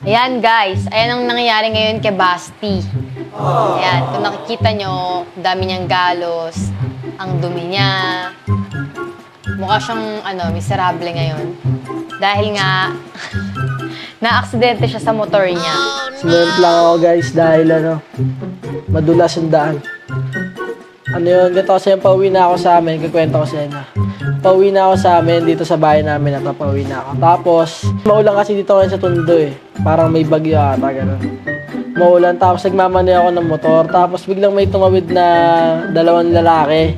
Ayan guys, ayan ang nangyayari ngayon kay Basti. Ayan, kung nakikita nyo, dami niyang galos, ang dumi niya. Mukha siyang, miserable ngayon. Dahil nga, na-aksidente siya sa motor niya. Sumemp lang ako guys dahil madulas yung daan. Ganito kasi pauwi na ako sa amin, kikwento ko sa inyo. Pauwi na ako sa amin, dito sa bahay namin at pauwi na ako. Tapos, maulan kasi dito ngayon sa Tondo eh. Parang may bagyo ata, gano'n. Maulan, tapos nagmamanay ako ng motor. Tapos biglang may tumawid na dalawang lalaki.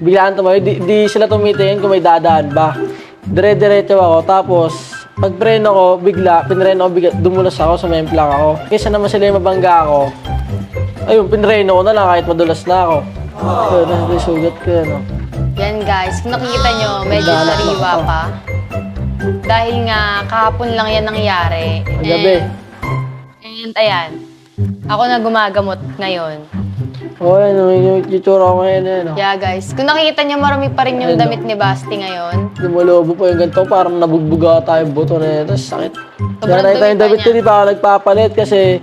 Biglaan tumawid, di sila tumitingin kung may dadaan ba. Dire-diretso ako, tapos pagpreno ko, pinreno ko bigla, dumulas ako, sumemplang ako. Kaysa naman sila yung mabangga ako, ayun, pinreno ko na lang kahit madulas na ako. May sugat ko yan, Yan guys, kung nakikita nyo, medyo sariwa pa. Dahil nga, kahapon lang yan nangyari. Gabi. And ayan, ako na gumagamot ngayon. Yung itsura ko ngayon, Yeah guys, kung nakikita nyo, marami pa rin yung damit ni Basti ngayon. Lumalobo po yung ganito, parang nabugbuga tayong buto na yun. Tapos sakit. Sobrang Kaya nakita yung damit ko, di pa ako nagpapalit kasi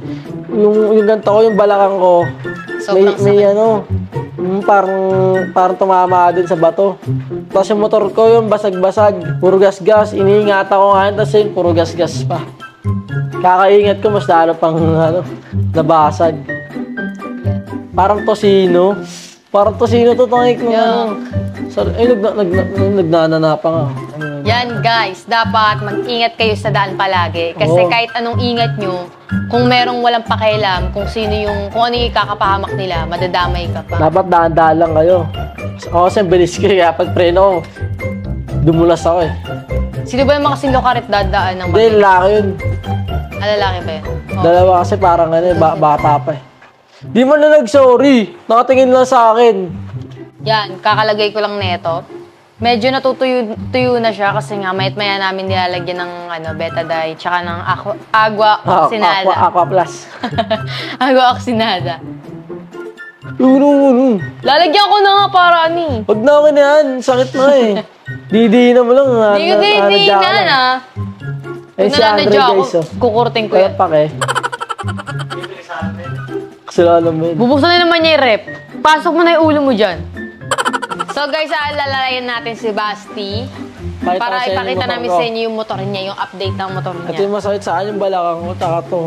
yung ganito ko, yung balakang ko, may parang tumama din sa bato. Tapos yung motor ko, yung basag-basag, puro gas-gas. Iniingatan ko nga yun, tapos yun, puro gas-gas pa. Kakaingat ko, mas lalo pang nabasag. Parang tosino. Parang tosino to tangik mo. Nagnanapa nga. Yan guys, dapat mag-ingat kayo sa daan palagi. Kasi kahit anong ingat nyo, kung merong walang pakialam, kung ano yung kakapahamak nila, madadamay ka pa. Dapat daan-daan lang kayo. Ako kasi bilis ko kaya pag preno ko, dumulas ako eh. Sino ba yung mga kasing lokarit dadaan ng Hindi, lalaki yun. Lalaki ba yun? Dalawa kasi parang bata pa eh. Di man na nag-sorry. Nakatingin lang sa akin. Yan, kakalagay ko lang neto. Medyo natutuyo na siya kasi nga mayat-maya namin nilalagyan ng betadine tsaka ng agua oxinada. Aqua plus. Agua oxinada. Lalagyan ko na nga para ani. Huwag na ako na yan. Sakit na eh. Didiin mo lang. Didiin na. Ay, si Andre guys. Kukurting ko yan. Kasi alam mo yun. Bubuksan na naman niya yung rep. Pasok mo na yung ulo mo dyan. So guys, alalayan natin si Basti. Para ipakita namin sa inyo yung motor niya, yung update ng motor niya. At yung masakit saan yung balakang ko, taka to.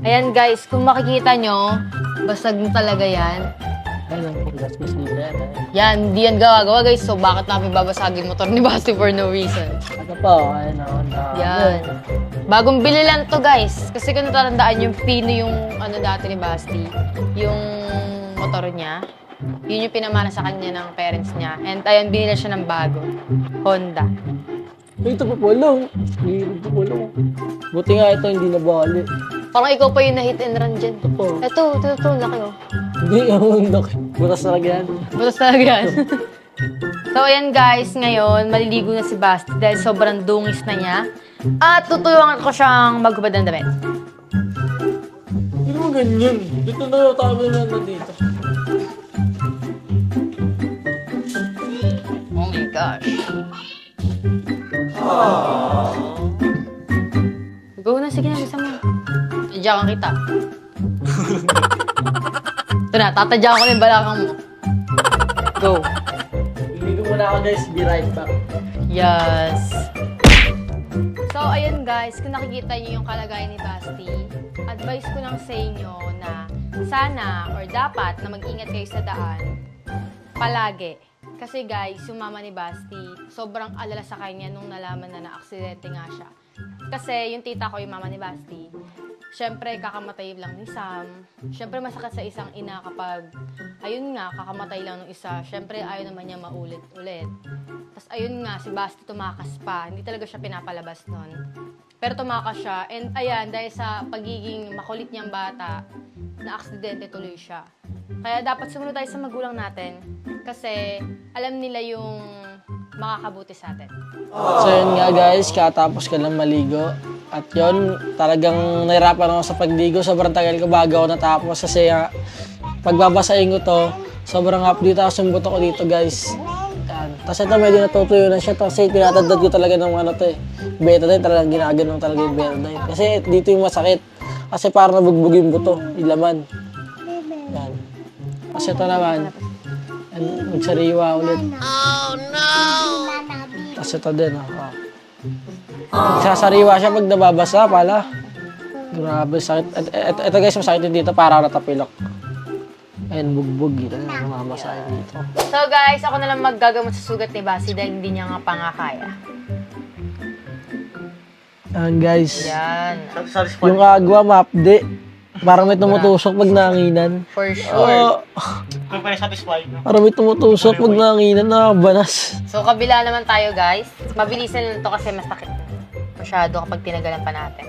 Ayan guys, kung makikita nyo, basag mo talaga yan. Yan, di yan gawa guys. So bakit namin babasagin motor ni Basti for no reason? Yan. Bagong bili lang to guys. Kasi kung natatandaan yung pino yung dati ni Basti, yung motor niya. Yun yung pinamana sa kanya ng parents niya. And ayun, binila siya ng bago. Honda. Ito pa pulong. Buti nga ito, hindi nabali. Parang ikaw pa yung na-hit and run dyan. Ito, laki oh. Hindi, ang laki. Butas talaga yan. Butas talaga yan. So ayan guys, ngayon, maliligo na si Basti dahil sobrang dungis na niya. At tutulungan ko siyang maghubad ng damit. Hindi mo ganyan. Dito na tabi na dito. Oh my gosh. Go na, sige na, bisa mo. Tadyakan kita. Ito na, tatadyakan ko na yung balakang mo. Go. Hindi mo na ako guys, be right back. Yes. So, ayun guys, kung nakikita niyo yung kalagayan ni Basti, advice ko lang sa inyo na sana or dapat na mag-ingat kayo sa daan palagi. Kasi guys, yung mama ni Basti, sobrang alala sa kanya nung nalaman na na-aksidente nga siya. Kasi yung tita ko, yung mama ni Basti, syempre kakamatay lang ni Sam. Syempre masakit sa isang ina kapag, ayun nga, kakamatay lang ng isa. Syempre ayaw naman niya maulit-ulit. Tapos ayun nga, si Basti tumakas pa. Hindi talaga siya pinapalabas nun. Pero tumakas siya. And ayan, dahil sa pagiging makulit niyang bata, na-aksidente tuloy siya. Kaya dapat sumunod tayo sa magulang natin. Kasi alam nila yung makakabuti sa atin. So yun nga guys, katapos ko lang maligo. At yun, talagang nahirapan ako sa pagligo. Sobrang tagal ko bago ako natapos. Kasi pagbabasahin ko to, sobrang update ako sa buto ko dito guys. Yan. Tapos ito medyo natutuyo na siya kasi tinatadad ko talaga ng ano to eh. Betadine talagang ginaganong talaga yung betadine. Kasi dito yung masakit. Kasi parang nabugbog yung buto, yung laman. Yan. Kasi ito naman, magsariwa ulit. Oh no! Tapos ito din, oh. Sasariwa siya pag nababasa pala. Grabe, sakit. Ito guys, masakit din dito, parang natapilok. Ayun, bugbog dito. Namamasa dito. So guys, ako na lang maggagamot sa sugat ni Basti dahil hindi niya nga pangakaya. Ayan guys. Yan. Yung agwa, mapde. Parang may tumutusok pag nanginan. For sure. Kung pa satisfied, no? Parang may tumutusok pag nanginan, nakakabanas. So kabila naman tayo guys. Mabilisan lang to kasi masakit masyado kapag tinagalan pa natin.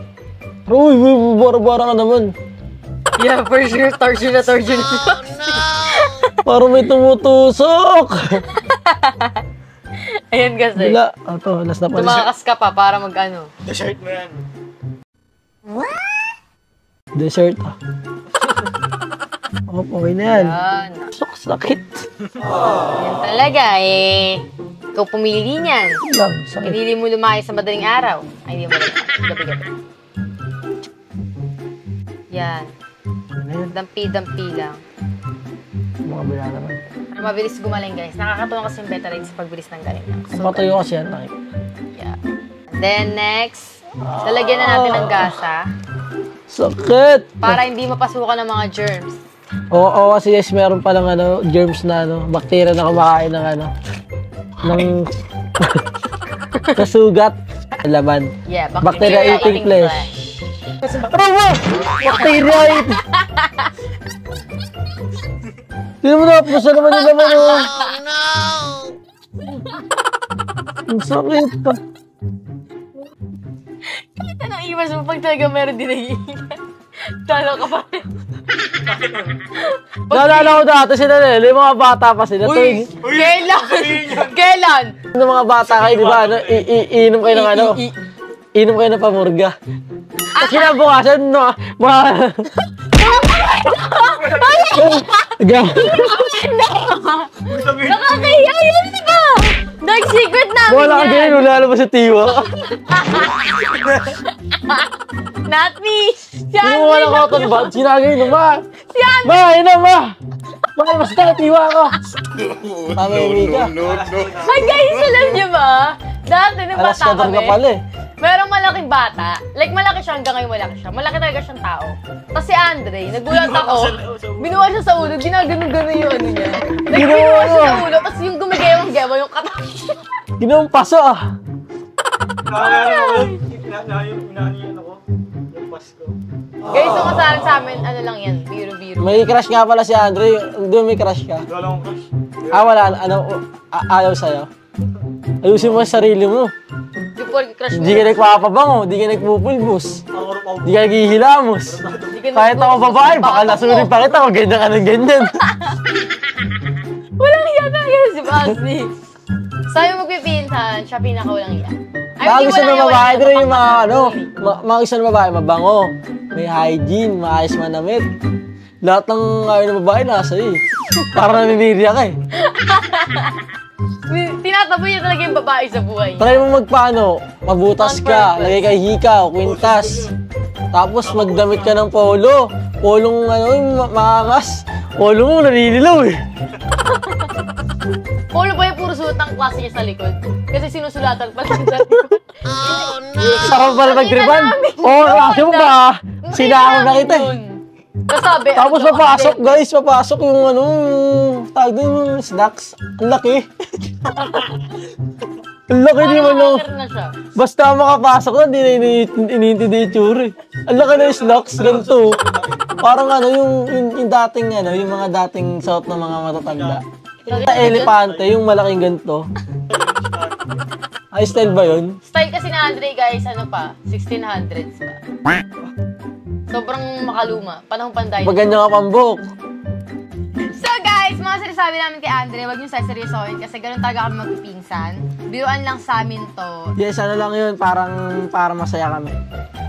Uy, bara-bara ka naman. Yeah, for sure. Torture na. Parang may tumutusok. Ayan kasi. Bila. Ito, last na pala. Tumakas ka pa para mag-ano. Dessert mo yan. Dessert ah. Oh, okay na yan. Yan. Sakit. Yan talaga eh. Ikaw pumili niyan. Lang, sakit. Pinili mo lumayas sa madaling araw. Ay, hindi mo gabi-gabi. Yan. Ano yan? Dampi-dampi lang. Mga bila naman. Para mabilis gumaling guys. Nakakatuwa kasi yung Betadine sa pagbilis ng galing. Ang patuyo kasi yan. Nakik. Yeah. Then next, lalagyan na natin ng gasa Sakit! para hindi mapasukan ng mga germs. Oo, kasi yes, meron palang ano, germs na ano, bacteria na kumakain ng ano, ng nasugat. Laman. Yeah, Bacteria eating flesh. Ano? Bacteria eating. Hindi mo napusa naman yung laman, oh. Oh, no! Ang sakit ka. Anong iwas mo pag talaga meron din nag-iingat? Talo ka pa rin. Naalala ko dati sila Lele, mga bata pa sila. Uy! Kailan? Kailan? Ng mga bata kayo, di ba? Ano, iinom kayo ng ano? Inom kayo ng pamurga. Tapos kinabukasan, no? Mga... Nakakahiya yun, di ba? Dark secret namin Wala ka yan. ganyan, wala naman sa tiwa. Not me! Si Hindi mo Andre wala lang cotton yun. bud. Sinagay no, ma. Si Andre! Ma, yun na, ma. Ma, basta natiwa ka. Tama yung Mika. Ay guys, alam niyo ba? Dati nung Alas bata ka kami, ka pala eh. merong malaking bata. Like, malaki siya hanggang ngayon malaki siya. Malaki talaga siyang tao. Tapos si Andre, nagulat ako. Binuha siya sa ulo, ginaganon-ganon yung ano niya. Like, binuha siya sa ulo, tapos yung gumigewang-gewa yung katawan. Ginawang paso ah. Yung ako, yung Pasko. Guys, so masalang sa amin, ano lang yan, biro-biro. May crush nga pala si Andre. Doon may crush ka. Wala akong crush. Ah, wala. Ano, ayaw sa'yo. Ayusin mo ang sarili mo. Yung porky crush mo. Hindi ka nagpapabango, hindi ka nagpupulbus. Hindi ka naghihilamos. Kahit ako babae, baka lasunin pa kita, ganyan ka ng ganyan. Walang iya talaga si Basti. Sabi mo magpipinsan, siya pinakawalang iya. Mga gusto ng babae, pero yung mga ano, mga gusto ng babae, mabango, may hygiene, maayos manamit. Lahat ng ayaw ng babae nasa eh. Parang naninirya ka eh. Tinataboy niya talaga yung babae sa buhay. Try mo magpaano, mabutas ka, lagay ka hikaw, kwintas. Tapos magdamit ka ng polo. Polong ano, yung maangas. Polo mo, naninilaw eh. Polo ba yung puro suot ng klase niya sa likod? Kasi sinusulatan pa lang sa likod. Oh no! Sarap pala magtriban. Oo, klase mo ba? Sinakam na kita eh. Kasabi, Tapos papasok guys, papasok yung ano, tawag din yung snacks. Ang laki. Ang laki di mo lang. na siya. Basta makapasok na, hindi na iniintindi yung tsura eh. Ang laki na yung snacks, ganito. Parang ano, yung dating ano, yung mga dating suot ng mga matatanda. Yung elepante, yung malaking ganito. Ay, style ba yun? Style kasi na Andre guys, ano pa, 1600s pa. Sobrang makaluma, panahon panday. Pag ganyan ka pambok. So guys, mga sinasabi namin kay Andre, huwag niyo seryosohin kasi ganun talaga kami magpipinsan. Biruan lang sa amin to. Yes, ano lang yun, para masaya kami.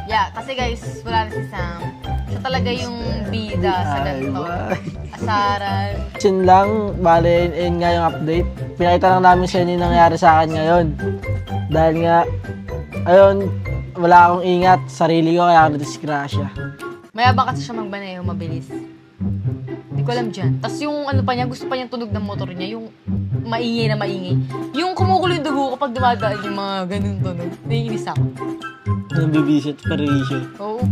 Yeah, kasi guys, wala na si Sam. Siya talaga yung bida sa ganito. Asaran. Sin lang, bale, yun nga yung update. pinakita lang namin sa inyo yung nangyari sa akin ngayon. Dahil nga, ayun, wala akong ingat sa sarili ko kaya ako nadisgrasya. Mayabang kasi siya magbaneo, mabilis. Hindi ko alam dyan. Tapos yung ano pa niya, gusto pa niyang tunog ng motor niya, yung maingay na maingay. Yung kumukulo yung dugo kapag dumadaan yung mga ganun tunog. Naiinis ako. Nabibisit pa rin siya. Oo.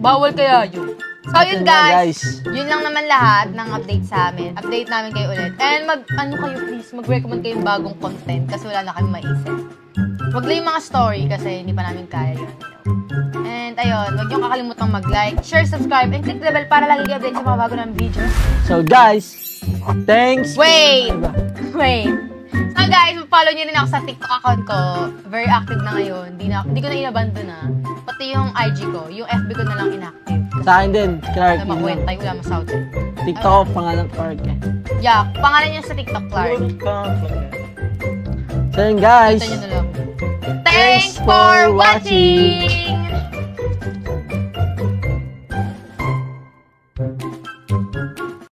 Bawal kaya yun. So yun Yun lang, guys, yun lang naman lahat ng update sa amin. Update namin kayo ulit. And mag-recommend kayong bagong content kasi wala na kami maisip. Wag lang yung mga story kasi hindi pa namin kaya yun. And ayun, huwag niyong kakalimutang mag-like, share, subscribe, and click the bell para lagi kayo update sa mga bago ng video. So guys, thanks! Wait! Ano ba? Wait! So guys, follow niyo rin ako sa TikTok account ko. Very active na ngayon. Hindi ko na inabandon na. Pati yung IG ko, yung FB ko na lang inactive. Sa akin din, Clark. Wala makwenta, wala masahod. TikTok ko, pangalan Clark eh. Yeah, pangalan niya sa TikTok, Clark. So yun guys, Kita niyo na lang. Thanks for watching!